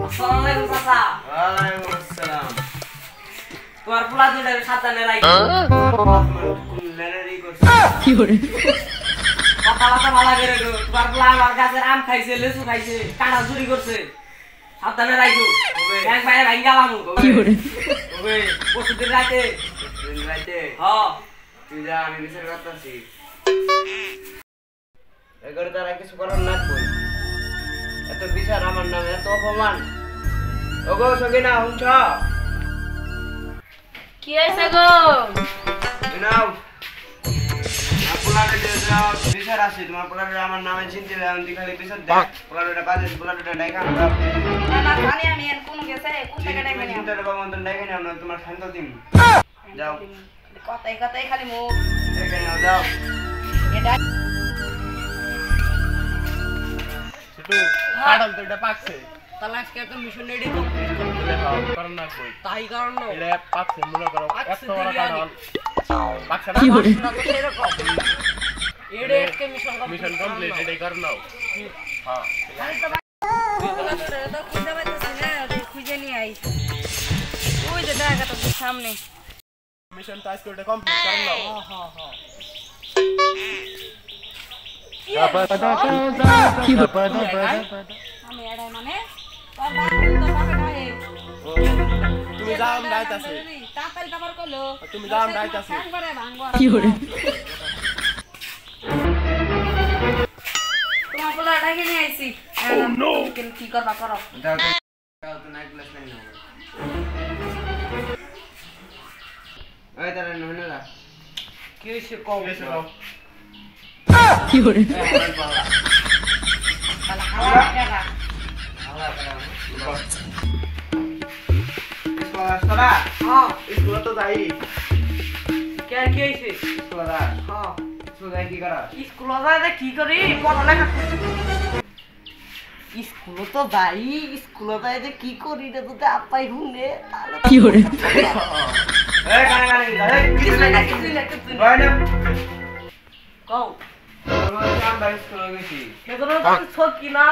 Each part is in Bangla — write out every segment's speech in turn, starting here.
আসসালামু আলাইকুম চাচা। ওয়ালাইকুম আসসালাম। তোমার পোলা দুটো সাবধানে রাখো। লেনারি করছ কি করে কথা কথা ভালো করে গো। তোমার পোলা আমার গাছের আম খাইছে, লিচু খাইছে, কাঁঠাল চুরি করছে। সাবধানে রাখো। ব্যাংক বাইরে ভাঙ্গা লামু। কি করে ওবে প্রতিদিন রাতে। দিন রাতে হ্যাঁ। তুই যা, আমি বিচার করতেছি। এগারো তারা কিছু করার না কই, এত বিচার আমার নামে, এত অপমান। ওগো সগিনা হুঁছ কি হয়েছে গো? নাও পোলারে বিচার আছে। তোমার পোলারে আমার নামে চিনতে আমি খালি বিচার দেখ। পোলারে বাজে, পোলারে ডাইকা না না জানি আমি এর কোন গেছে কোন থেকে ডাইকে নিয়ে চিন্তা বাবা মতন ডাইকা নিয়ে আমরা তোমার শান্ত দিন। যাও কথাই কথাই খালি মুখ ডাইকা নিয়ে যাও। এটা ছোট কাঁঠাল তো এটা পাকছে। তাহলে আজকে একটা মিশন রেডি কমপ্লিট করতে হবে। কারণ না কই তাই কারণ না। এটা পাকছে মনে করো পাকছে এত বড় দিকে আনি। কাঁঠাল পাকছে না। কি করে না তো সেরকম। এডে আজকে মিশন মিশন কমপ্লিট এটাই কর নাও। হ্যাঁ তো খুঁজে পাইতেছি না খুঁজে নিয়ে আইছি ওই যে দেখা তো সামনে মিশন টাস্ক করে কমপ্লিট কর নাও। কি করে আমি এড়াই মানে তোর বাবা নাই তুমি যাও আমি যাইতাছি। তাপাল তাপার কইলো তুমি যাও আমি যাইতাছি। করে ভাঙবো কি করে তোমার বলা ডাকে নিয়ে আইছি কি করবা করো যাও তো, যাও তো নাইট প্লাস নাই নাও। ওই তারা নহিনা যা। কি হইছে কম? এসে নাও। কি করে তাহলে হাওয়া টাকা। আল্লাহ তাআলা। স্কুল আসতলা? হ্যাঁ। স্কুল তো যাই। কে কি হইছে? স্কুল যা। হ্যাঁ। স্কুল যাই কি করা? স্কুল যাই কি করি? পড়ালেখা করি। স্কুল তো যাই, স্কুল যাই যে কি করি রে তো আপাই হুনে তাহলে কি করে এই কানে কানে এই কিছু কিছু না না কিছু না কিছু না। হয় না। কও আমার আমরা স্কুল গেছি। কেদর তো ছকি না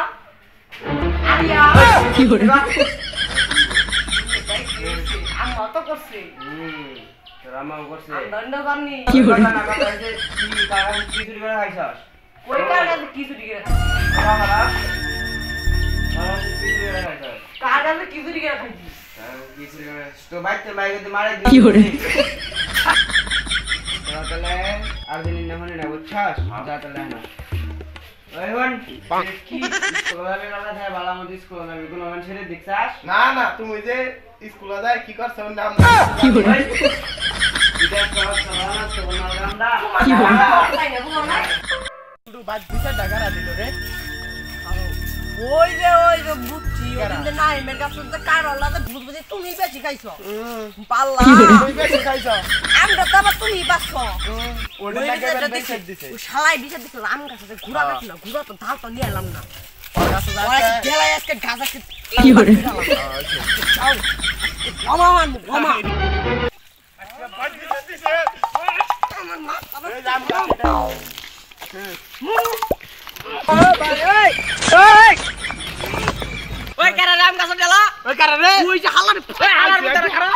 আরিয়া কি করে আম্মা তো করছে তোর আম্মা করছে। দণ্ড করনি কি করে কথা না কথা হইছে কি কারণ কি চুরি করে খাইছস? কই কাছে কি চুরি করে কথা বলা। আর কি চুরি করে খাইছস? কার কাছে কি চুরি করে খাইছি কি চুরি করে? তো বাইতে বাইতে মারে কি করে তাহলে আর দিন না মনে না বুঝছস? যা তাহলে না। ওই হন কি স্কুল যাবে কথা যায় বালা মত স্কুল যাবে কোন মানুষের দেখছাস? না না তুমি যে স্কুলে যাই কি করছ ওর নাম কি করে এটা সব সবানা সবানা গান্ডা। কি করে তাই না বুঝো না কিন্তু বাদ দিছে টাকা দিল রে। ওই যে বুঝছি ওদিন না এমের কাছে তো কার আলাদা বুঝবুঝি তুমি বেশি খাইছো পাল্লা কি করে? তুমি বেশি খাইছ। আমরা তো আবার তুমি বাসছো ওটা ওই লাগে বিচারটা বেশি দিছে দিছে। ওই শালাই বিচার দিছিল আম গাছে ঘুরা গাছ না ঘুরা তো ধাল তো নিয়ে এলাম না ওর কাছে ওরা যাচ্ছে। গেলাই আজকে গাছ আজকে কি করে ক্ষমা মানবো ক্ষমা বাদ দিছে দিছে। এই জাম ওই কারা রাম গাছ ডেলা ওই কারণে ওই যে হালার হালার ভিতরে খারা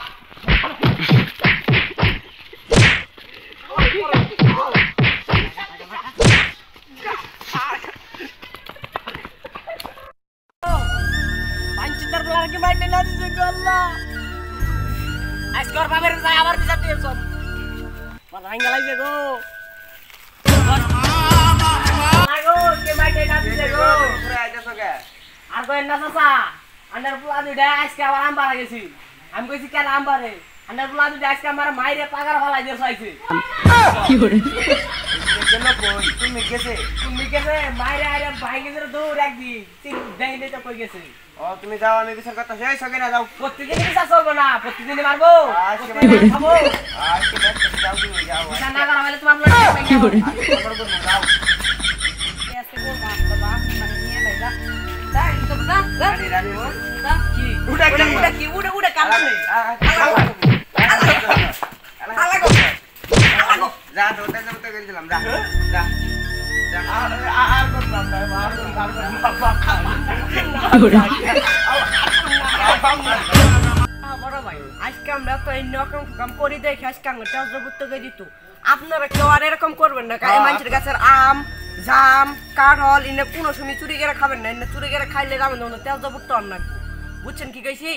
পাঁচটার বলা কি মাইনে না দিছে গো আল্লাহ আজকে ওর বাবার যায় আবার বিচার দিয়েছ মাথা ভাঙা লাগছে গো লাগো কে মাইনে না দিছে গো পুরো আইতাছ কে? আর কই না চাচা আন্ডার পোলা দুইটা আজকে আবার আম বাড়া গেছি আমি কইছি কেন আম বাড়ে আন্ডার পোলা দুইটা আজকে আমার মাইরে পাগার ফালাই দিয়ে চাইছে কি করে কেন কই তুমি গেছে? তুমি গেছে মাইরে আরে ভাই গেছে দৌড় একদিন তিন দেই দেই তো কই গেছে ও তুমি যাও আমি বিচার করতে সেই সগে না যাও। প্রতিদিন বিচার চলবো না প্রতিদিন মারবো আজকে প্রতিদিন খাবো আজকে দেখতে যাও তুমি যাও। বিচার না করা হলে তোমার লোক কি করে খবর করব যাও। আজকে বলবা বাবা মানে নিয়ে যাই যা তাই তো না রানী রানী ও যা কি উড়া উড়া কি? উড়া কি উড়া উড়া কাম নেই যা তো ওটা তো করে দিলাম যা যা যা আর করতাম না আর করতাম কি করে আর বড় ভাই আজকে আমরা তো এই নকম কাম করি দেখে আজকে আমরা তেজপুর থেকে দিত আপনারা কেউ আর এরকম করবেন না গায়ে মানুষের গাছের আম জাম কাঁঠাল এনে কোনো সময় চুরি করে খাবেন না এনে চুরি করে খাইলে যাবেন তেজপুর তো আর না বুঝছেন কি কইছি